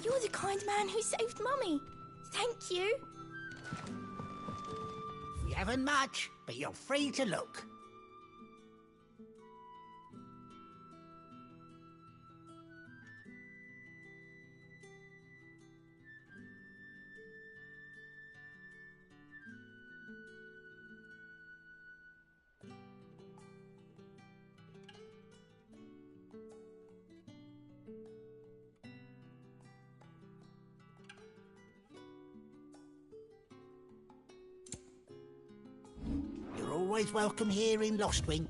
You're the kind man who saved Mummy. Thank you. We haven't much, but you're free to look. You're always welcome here in Lostwing.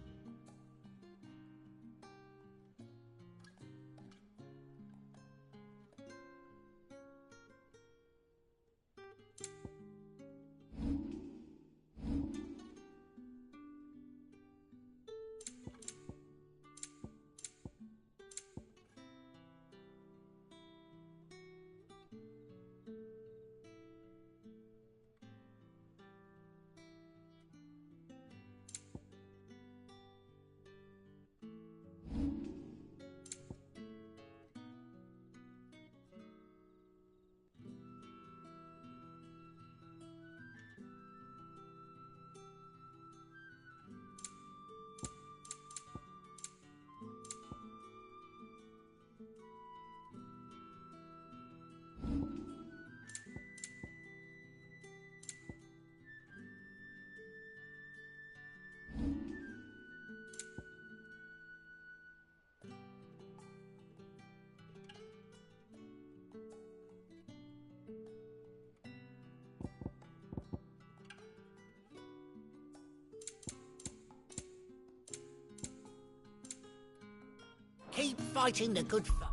Keep fighting the good fight.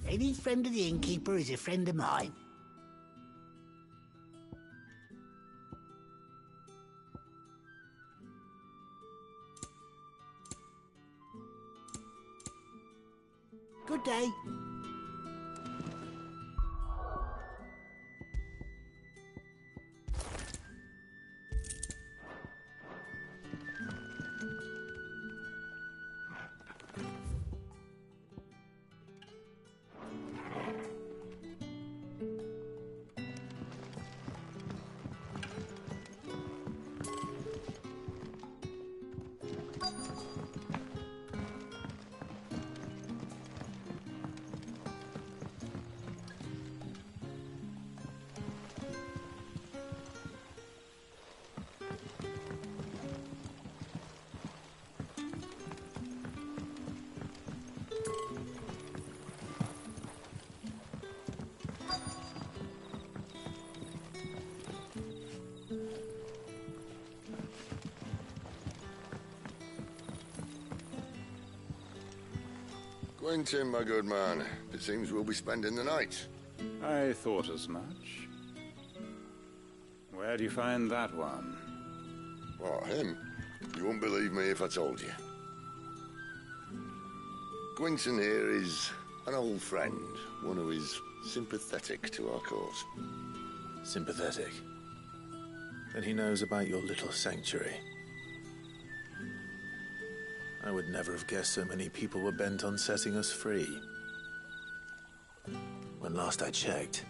Any friend of the innkeeper is a friend of mine. Good day. Quentin, my good man, it seems we'll be spending the night. I thought as much. Where do you find that one? What, him? You wouldn't believe me if I told you. Quentin here is an old friend, one who is sympathetic to our cause. Sympathetic? And he knows about your little sanctuary. I would never have guessed so many people were bent on setting us free. When last I checked,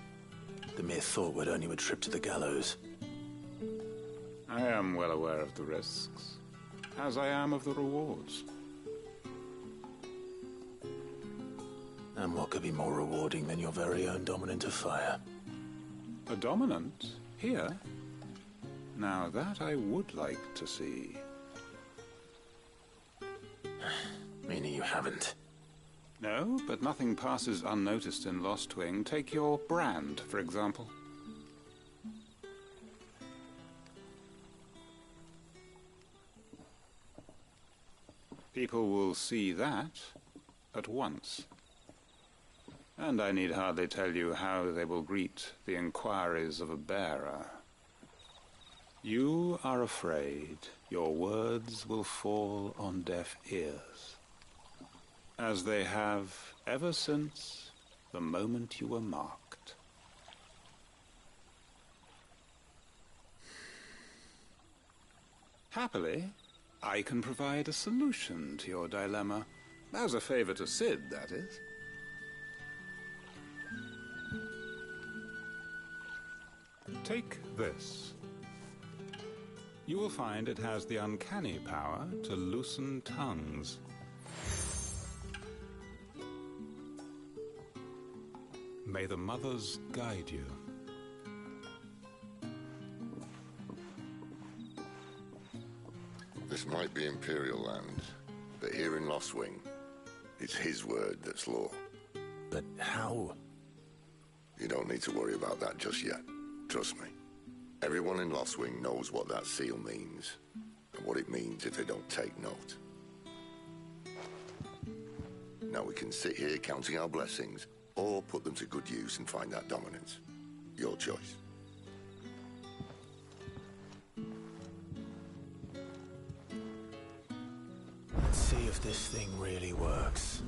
the mere thought would earn you a trip to the gallows. I am well aware of the risks, as I am of the rewards. And what could be more rewarding than your very own dominant of fire? A dominant? Here? Now that I would like to see. Meaning you haven't? No, but nothing passes unnoticed in Lostwing. Take your brand, for example. People will see that at once. And I need hardly tell you how they will greet the inquiries of a bearer. You are afraid your words will fall on deaf ears, as they have ever since the moment you were marked. Happily, I can provide a solution to your dilemma. As a favor to Cid, that is. Take this. You will find it has the uncanny power to loosen tongues. May the mothers guide you. This might be Imperial land, but here in Lostwing, it's his word that's law. But how? You don't need to worry about that just yet. Trust me. Everyone in Lostwing knows what that seal means, and what it means if they don't take note. Now we can sit here counting our blessings, or put them to good use and find that dominance. Your choice. Let's see if this thing really works.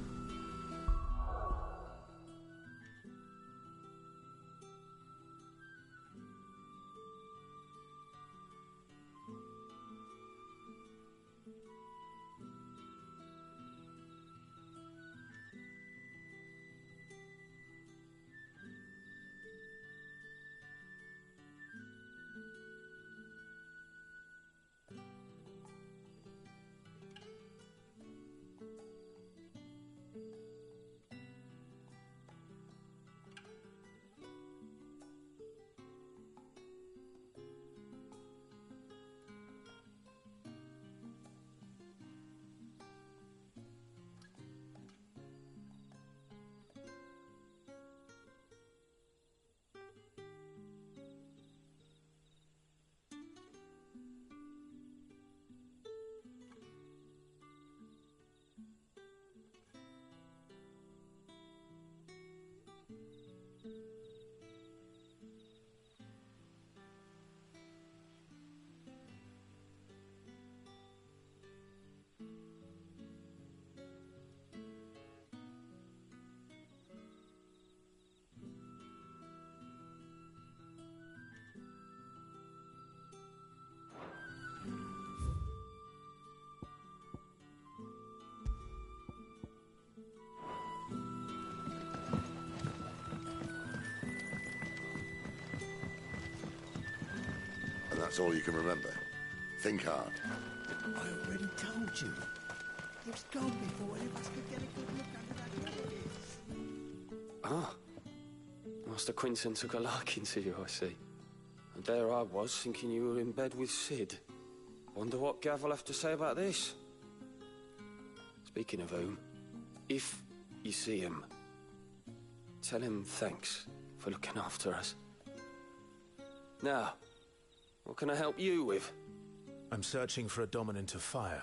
And that's all you can remember. Think hard. I already told you. He was gone before any of us could get a good look under that hood. Ah. Master Quinton took a liking to you, I see. And there I was, thinking you were in bed with Cid. Wonder what Gav will have to say about this. Speaking of whom, if you see him, tell him thanks for looking after us. Now, what can I help you with? I'm searching for a dominant of fire.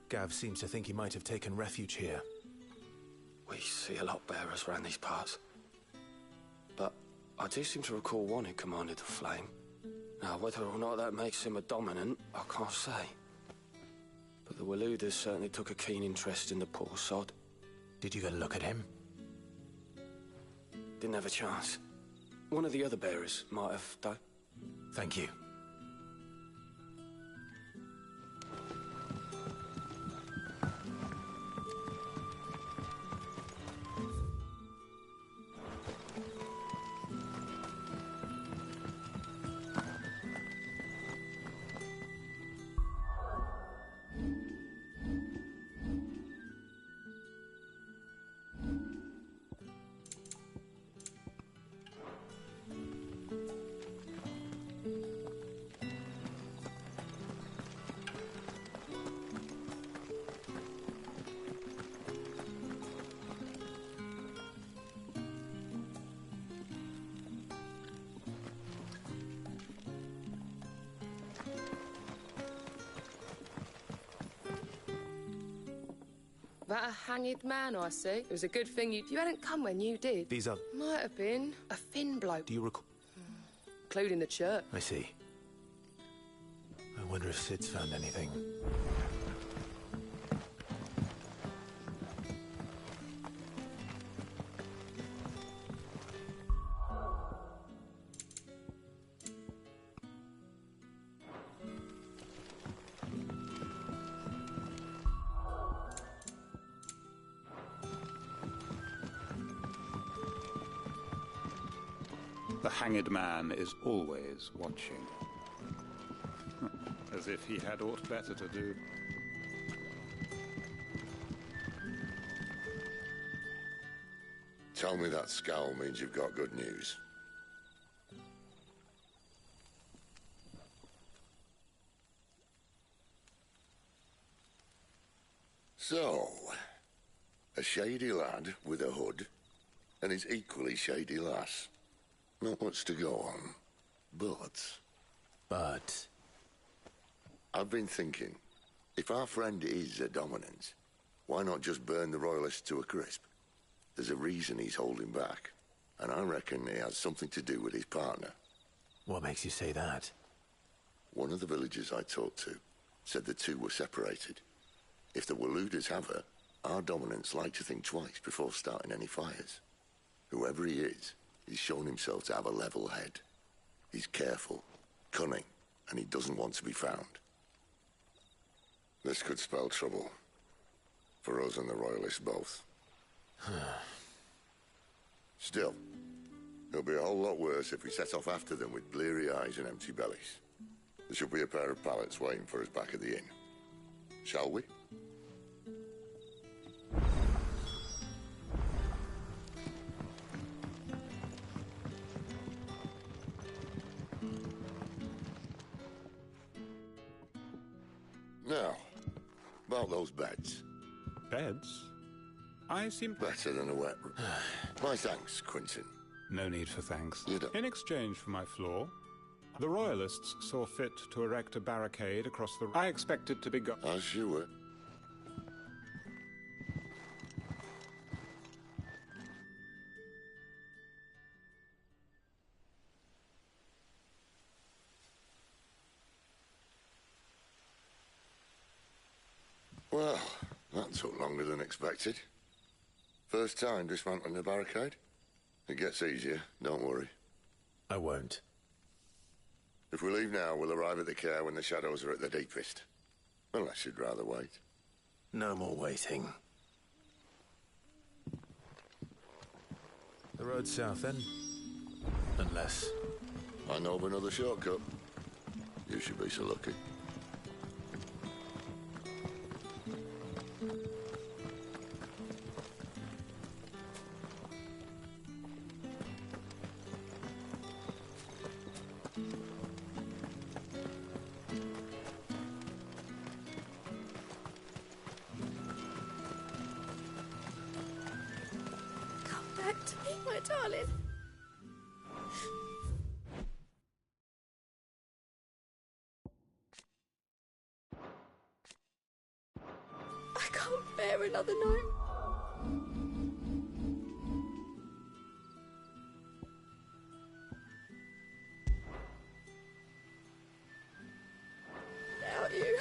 Gav seems to think he might have taken refuge here. We see a lot bearers round these parts. But I do seem to recall one who commanded the flame. Now, whether or not that makes him a dominant, I can't say. But the Waluders certainly took a keen interest in the poor sod. Did you get a look at him? Didn't have a chance. One of the other bearers might have, though. Thank you. That a hanged man, I see. It was a good thing you hadn't come when you did. These are... Might have been a thin bloke. Do you recall... Including the church. I see. I wonder if Sid's found anything. The hanged man is always watching. As if he had aught better to do. Tell me that scowl means you've got good news. So, a shady lad with a hood, and his equally shady lass. Not much to go on, but... I've been thinking, if our friend is a dominant, why not just burn the Royalists to a crisp? There's a reason he's holding back, and I reckon he has something to do with his partner. What makes you say that? One of the villagers I talked to said the two were separated. If the Waluders have her, our dominants like to think twice before starting any fires. Whoever he is, he's shown himself to have a level head. He's careful, cunning, and he doesn't want to be found. This could spell trouble. For us and the Royalists both. Still, it'll be a whole lot worse if we set off after them with bleary eyes and empty bellies. There should be a pair of pallets waiting for us back at the inn. Shall we? Now, about those beds. Beds? I seem... Better than a wet room. My thanks, Quentin. No need for thanks. You don't... In exchange for my floor, the Royalists saw fit to erect a barricade across the... I expected to be As you were. Well, that took longer than expected. First time dismantling a barricade? It gets easier, don't worry. I won't. If we leave now, we'll arrive at the care when the shadows are at their deepest. Unless you'd rather wait. No more waiting. The road south, then? Unless... I know of another shortcut. You should be so lucky. Back to me, my darling. I can't bear another night. Without you.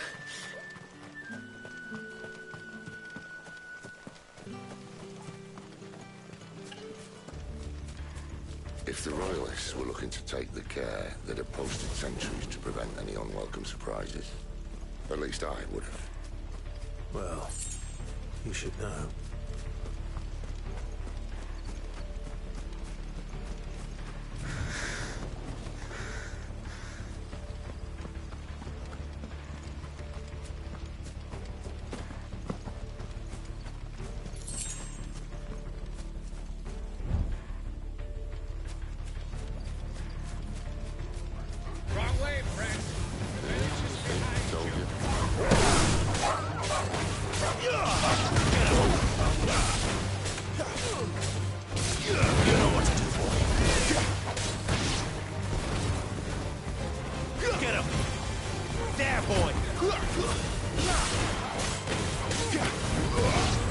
If the Royalists were looking to take the care that had posted sentries to prevent any unwelcome surprises, at least I would have. Well, you should know.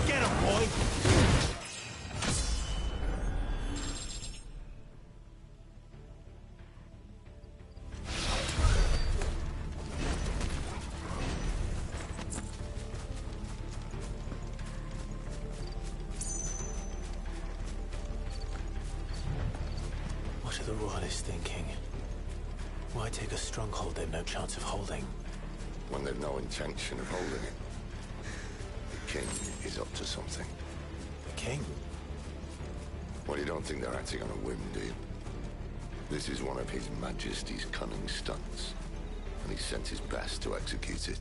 Get the royalists thinking? Why take a stronghold they've no chance of holding? When they've no intention of holding it. The king is up to something. The king? Well, you don't think they're acting on a whim, do you? This is one of His Majesty's cunning stunts, and he sent his best to execute it.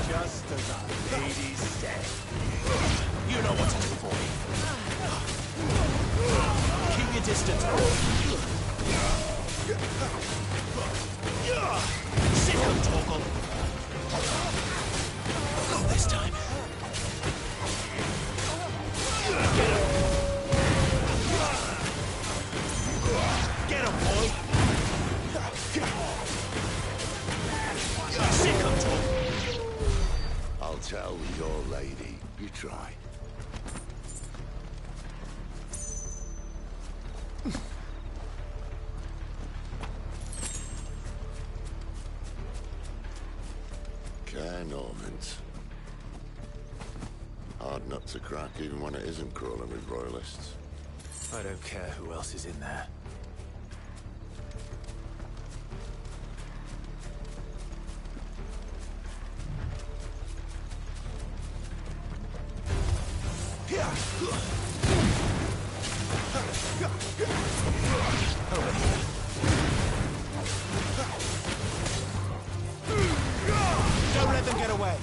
Just as our lady said. You know what to do for me. Keep your distance. Sit down, Torgal. Not this time. Get him, boy. Sick of talk. I'll tell your lady. You try. Care Normans. Hard nut to crack, even when it isn't crawling with royalists. I don't care who else is in there. Over here. Don't let them get away.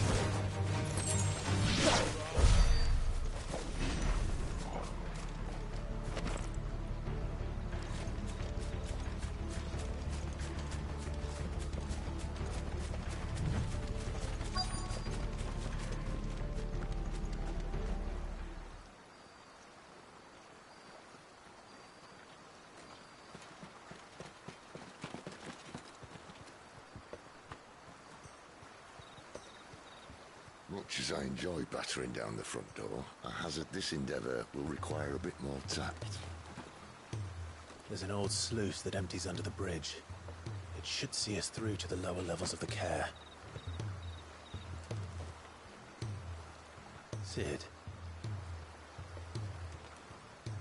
Much as I enjoy battering down the front door, I hazard this endeavour will require a bit more tact. There's an old sluice that empties under the bridge. It should see us through to the lower levels of the care. Cid.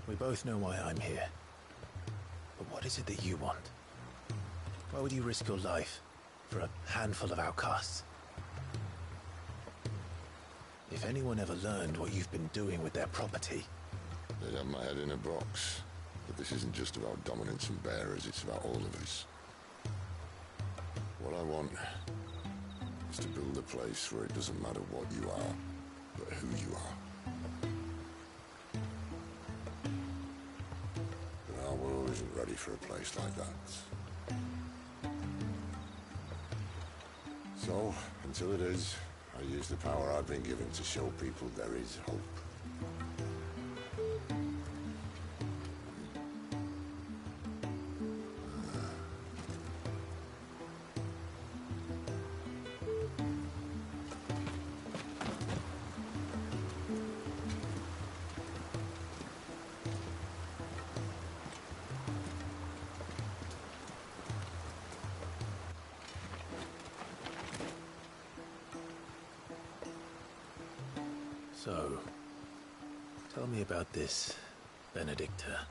We both know why I'm here. But what is it that you want? Why would you risk your life for a handful of outcasts? If anyone ever learned what you've been doing with their property... They'd have my head in a box. But this isn't just about dominance and bearers, it's about all of us. What I want is to build a place where it doesn't matter what you are, but who you are. But our world isn't ready for a place like that. So, until it is, I use the power I've been given to show people there is hope. So, tell me about this, Benedicta.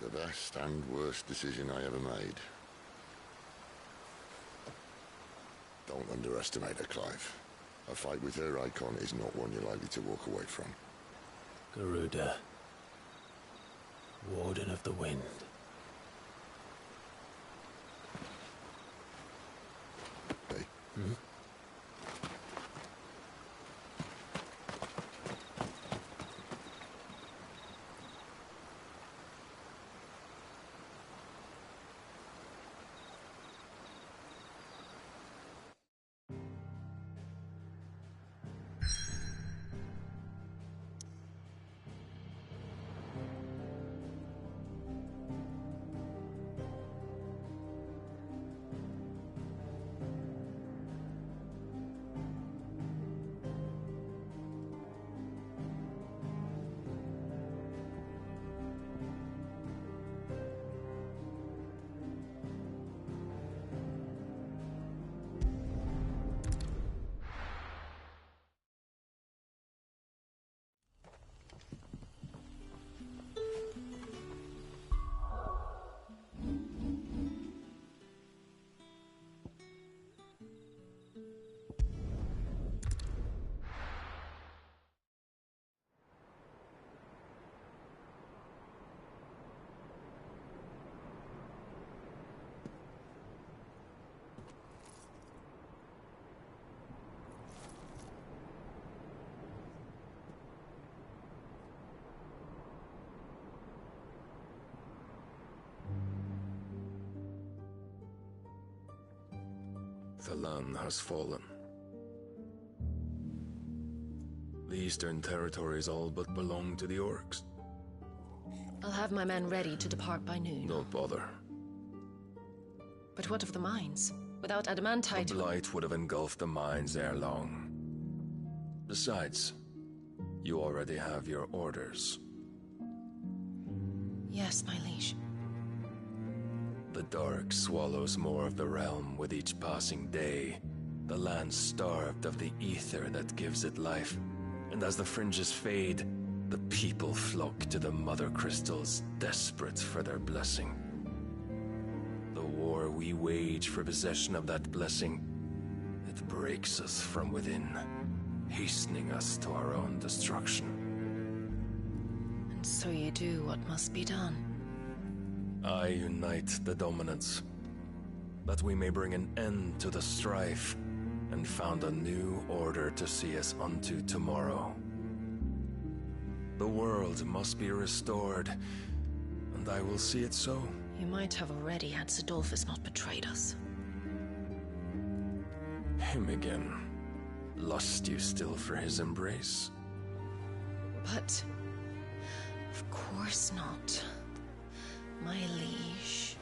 The best and worst decision I ever made. Don't underestimate her, Clive. A fight with her icon is not one you're likely to walk away from. Garuda. Warden of the Wind. Hey? Hmm? Thatalan has fallen. The Eastern Territories all but belong to the Orcs. I'll have my men ready to depart by noon. Don't bother. But what of the mines? Without adamantite... The Blight would have engulfed the mines ere long. Besides, you already have your orders. Yes, my liege. The dark swallows more of the realm with each passing day. The land starved of the ether that gives it life. And as the fringes fade, the people flock to the mother crystals, desperate for their blessing. The war we wage for possession of that blessing, it breaks us from within, hastening us to our own destruction. And so you do what must be done. I unite the dominants, that we may bring an end to the strife, and found a new order to see us unto tomorrow. The world must be restored, and I will see it so. You might have already had Sidolphus not betrayed us. Him again. Lust you still for his embrace? But... of course not. My liege.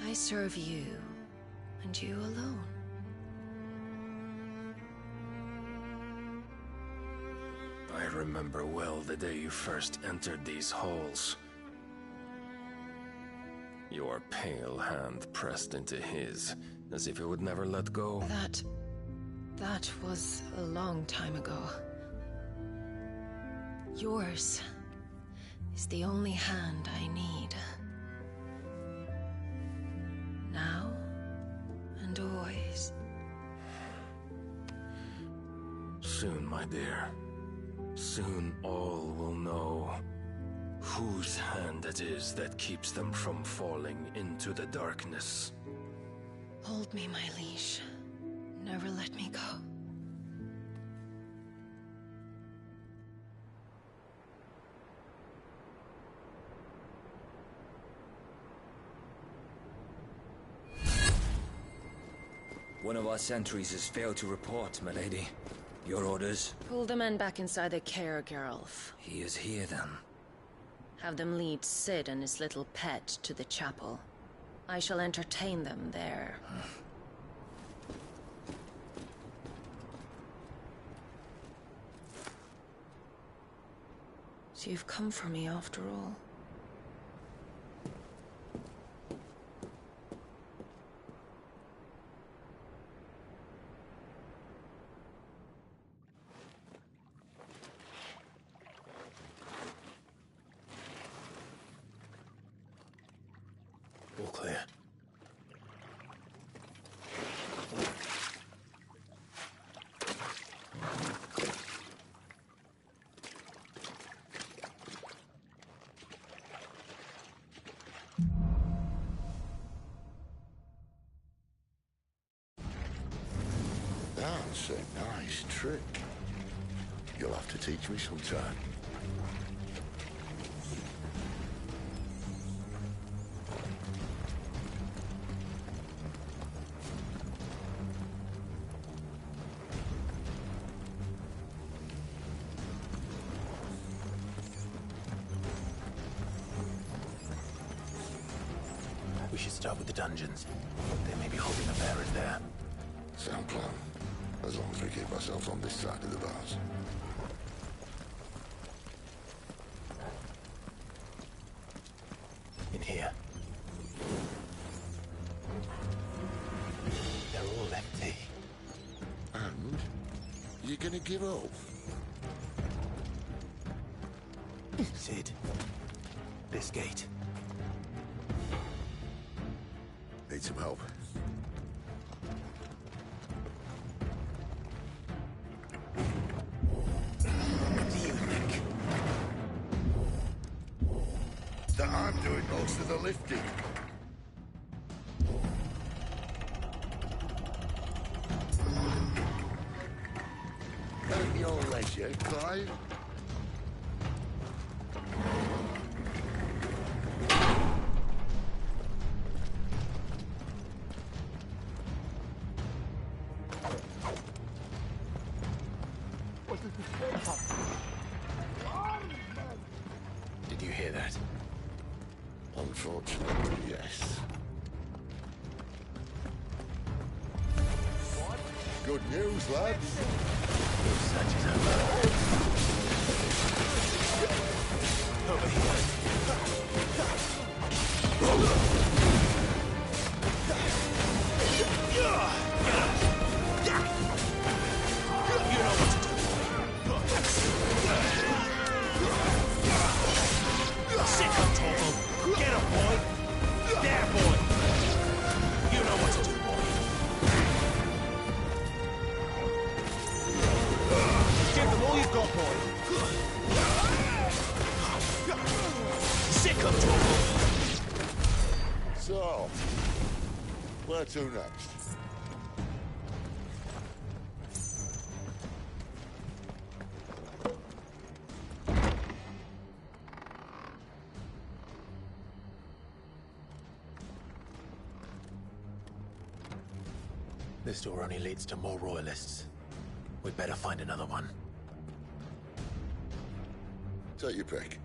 I serve you, and you alone. I remember well the day you first entered these halls. Your pale hand pressed into his, as if it would never let go. That was a long time ago. Yours is the only hand I need. Now and always. Soon, my dear. Soon all will know whose hand it is that keeps them from falling into the darkness. Hold me, my liege. Never let me go. One of our sentries has failed to report, my lady. Your orders? Pull the men back inside the care, Geralf. He is here, then. Have them lead Sid and his little pet to the chapel. I shall entertain them there. So you've come for me after all. All clear. That's a nice trick. You'll have to teach me sometime. We should start with the dungeons. They may be holding the bearers there. Sound plan. As long as we keep ourselves on this side of the bars. In here. They're all empty. And? You're gonna give up? Sid. This gate. Need some help. What do you think? That I'm doing most of the lifting. At your leisure, Clive. Did you hear that? Unfortunately, yes. Good news, lads. Such is over. Over here. You know what to do. Sick of Torgal. Get him, boy. There, boy. You know what to do, boy. Give them all you've got, boy. Sick of Torgal. So, where to next? This door only leads to more royalists. We'd better find another one. Take your pick.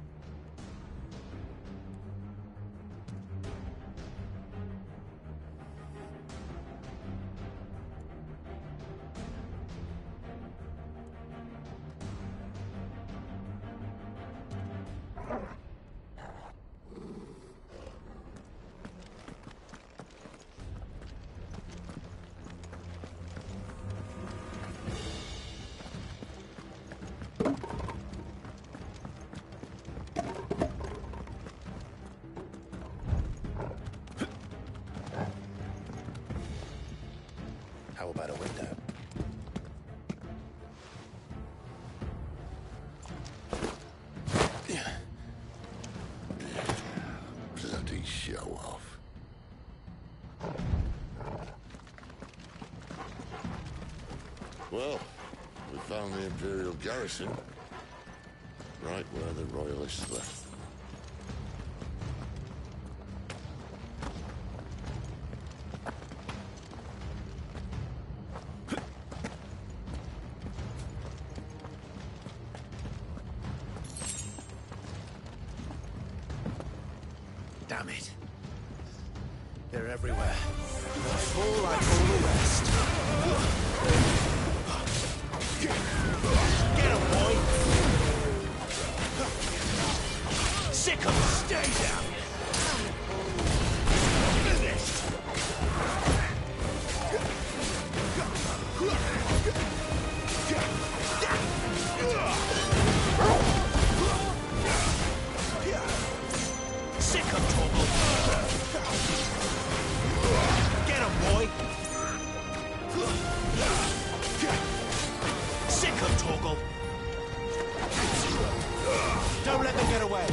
How about a window? Bloody show off. Well, we found the Imperial garrison. Right where the Royalists left. Damn it. They're everywhere. They'll fall like all the rest. Get him, boy! Sick of them! Stay down! Finished! Sick of Torgal! Get him, boy! Sick of Torgal! Don't let them get away!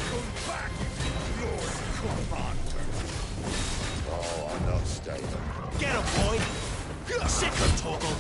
Welcome back, Lord Commander. Oh, I'm not staying. Get him, boy! Sick of Torgal!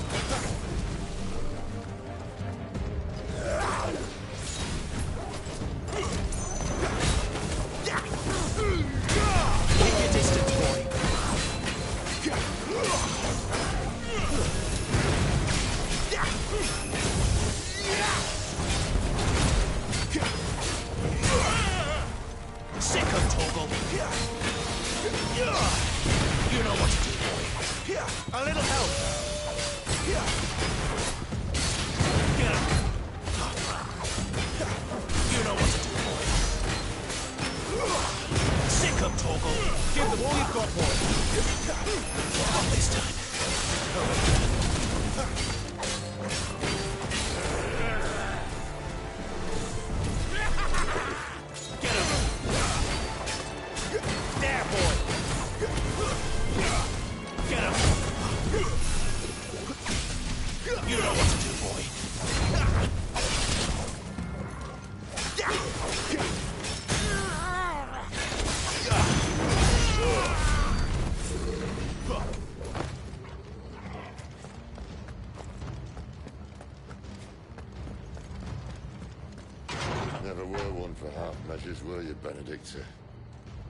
never were one for half measures, were you, Benedicta?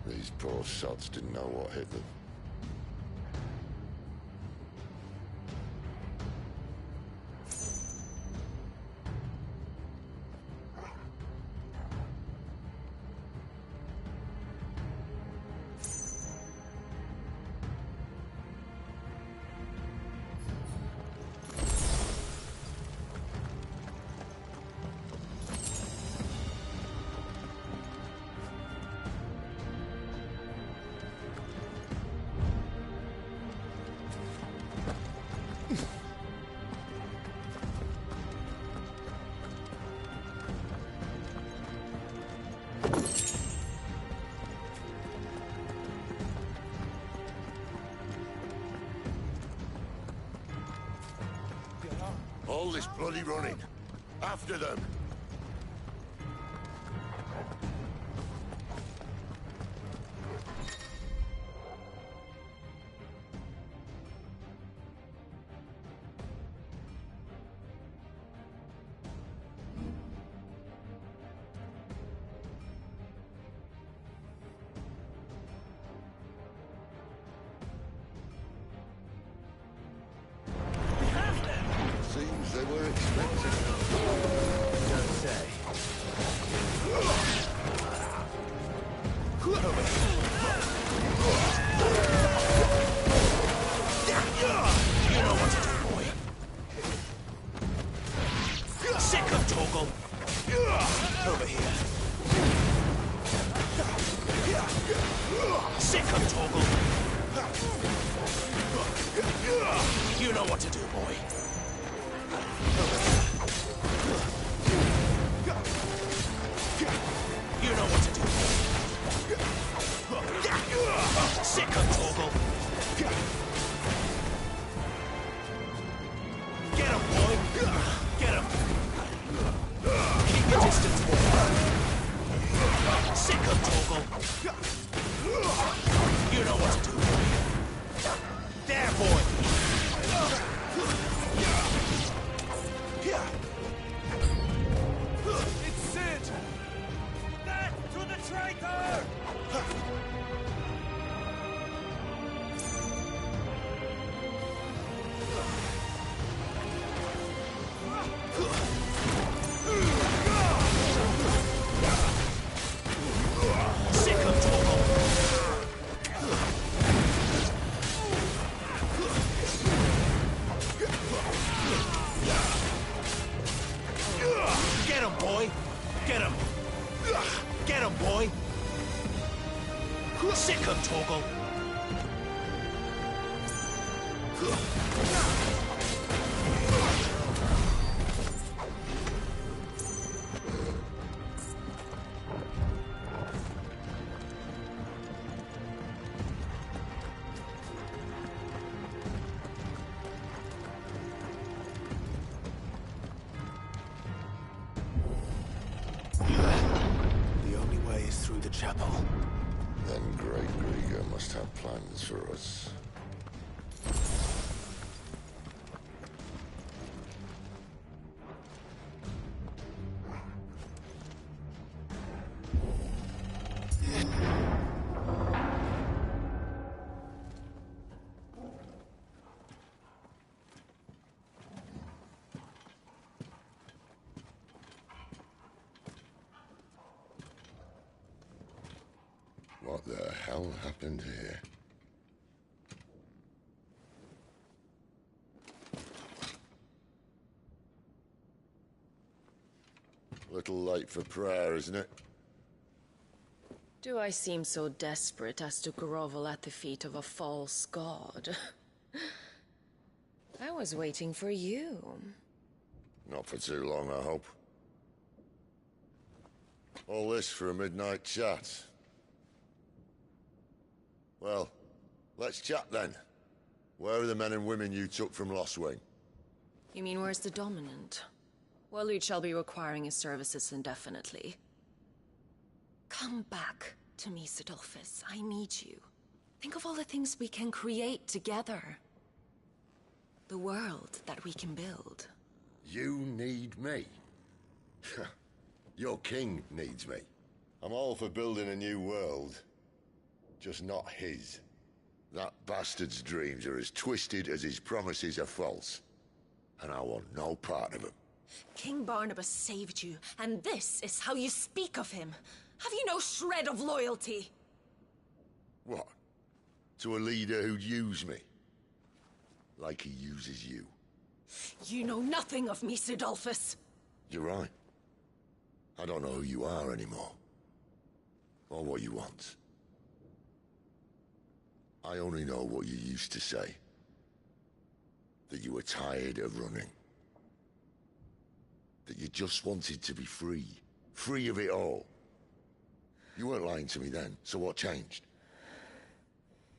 These poor sods didn't know what hit them. All this bloody running. After them. Seems they were expecting. Don't say. You know what to do, boy. Sick of Torgal. Over here. Sick of Torgal. You know what to do, boy. You know what to do. Sick of Torgal. Get him, boy. Get him. Keep your distance, boy. Sick of Torgal. You know what to do, boy. There, boy. It's Sid! Back to the traitor! Sick of Torgal! Get him, boy! Get him! Get him, boy! Sick of Torgal! The only way is through the chapel. Then Great Grieger must have plans for us. What the hell happened here? Little late for prayer, isn't it? Do I seem so desperate as to grovel at the feet of a false god? I was waiting for you. Not for too long, I hope. All this for a midnight chat. Well, let's chat then. Where are the men and women you took from Lostwing? You mean where's the dominant? Waloed shall be requiring his services indefinitely. Come back to me, Sidolphus. I need you. Think of all the things we can create together. The world that we can build. You need me? Your king needs me. I'm all for building a new world. Just not his. That bastard's dreams are as twisted as his promises are false. And I want no part of them. King Barnabas saved you, and this is how you speak of him. Have you no shred of loyalty? What? To a leader who'd use me? Like he uses you. You know nothing of me, Sidolphus. You're right. I don't know who you are anymore. Or what you want. I only know what you used to say. That you were tired of running. That you just wanted to be free. Free of it all. You weren't lying to me then, so what changed?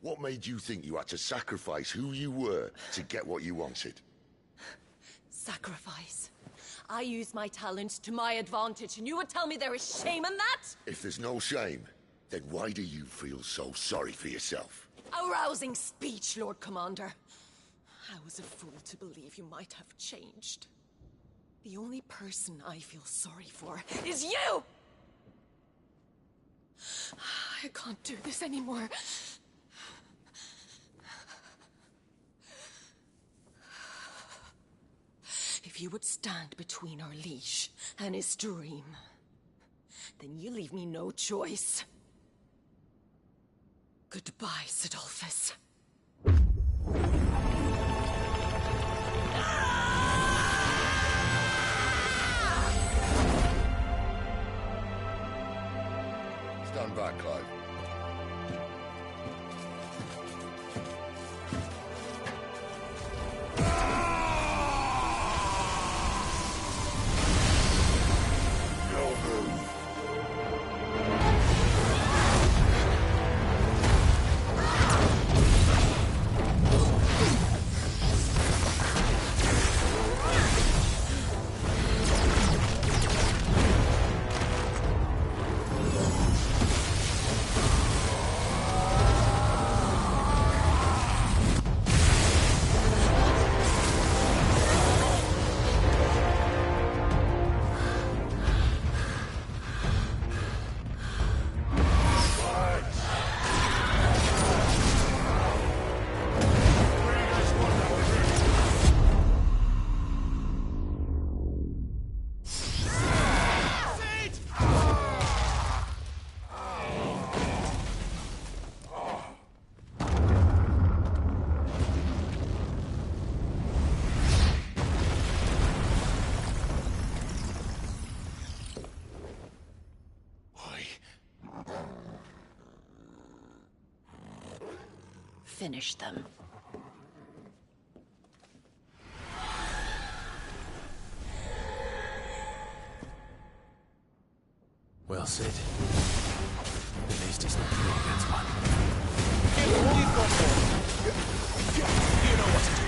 What made you think you had to sacrifice who you were to get what you wanted? Sacrifice. I use my talents to my advantage, and you would tell me there is shame in that? If there's no shame, then why do you feel so sorry for yourself? A rousing speech, Lord Commander. I was a fool to believe you might have changed. The only person I feel sorry for is you! I can't do this anymore. If you would stand between our leash and his dream, then you leave me no choice. Goodbye, Sidolphus. Stand back, Clive. Finish them. Well, Sid. At least it's not 3 against 1. You know what to do.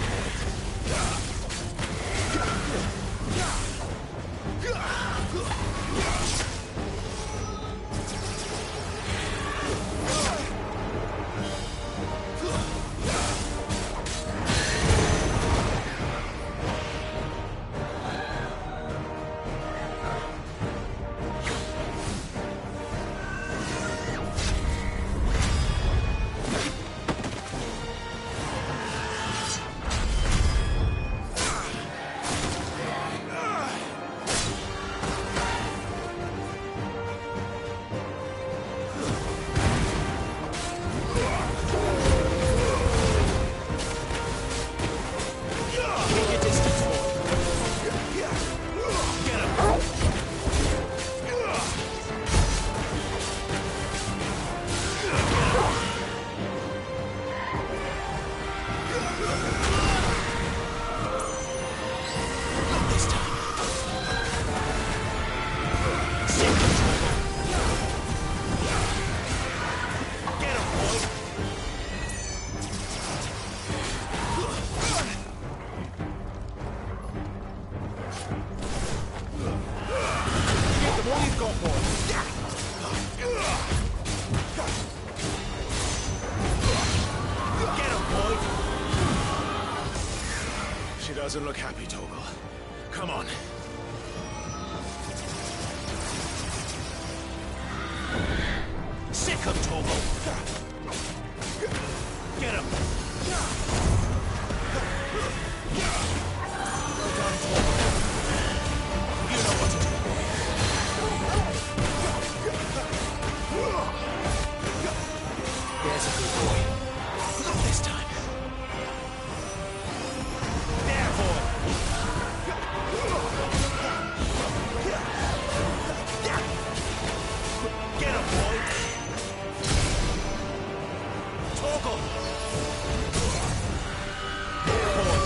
Doesn't look happy, Torgal. Come on. Get him! You know what to do, boy. There's a good boy. Not this time. There, boy. Get him, boy. Torgal. There, boy.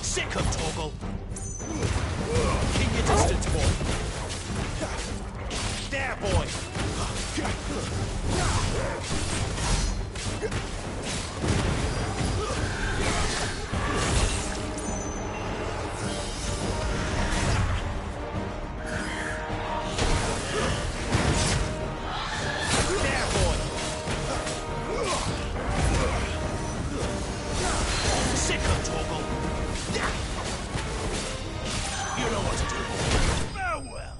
Sick of Torgal. Keep your distance, boy. There, boy. There, boy. Sick of Torgal. You know what to do, boy. Farewell.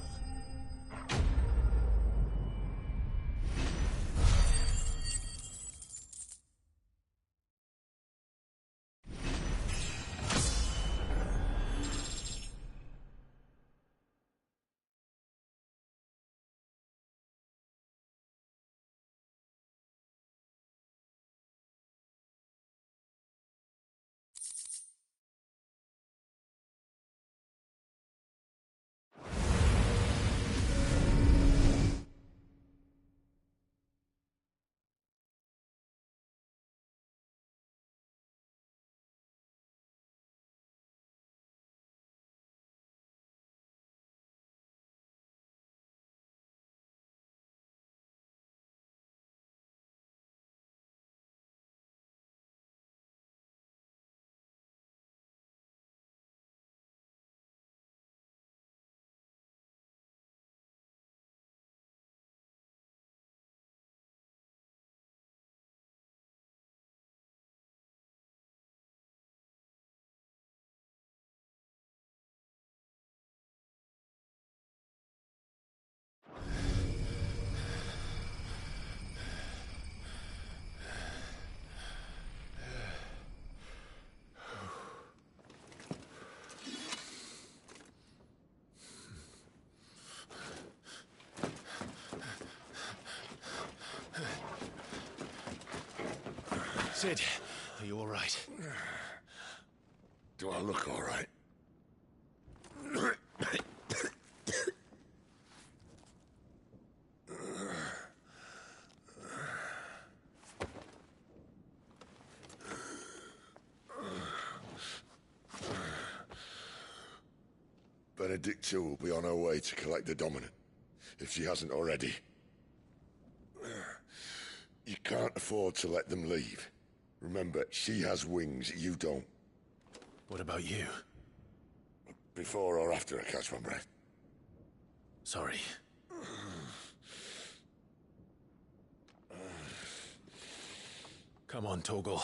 Sid, are you all right? Do I look all right? Benedicta will be on her way to collect the Dominant, if she hasn't already. You can't afford to let them leave. Remember, she has wings, you don't. What about you? Before or after I catch my breath? Sorry. Come on, Torgal.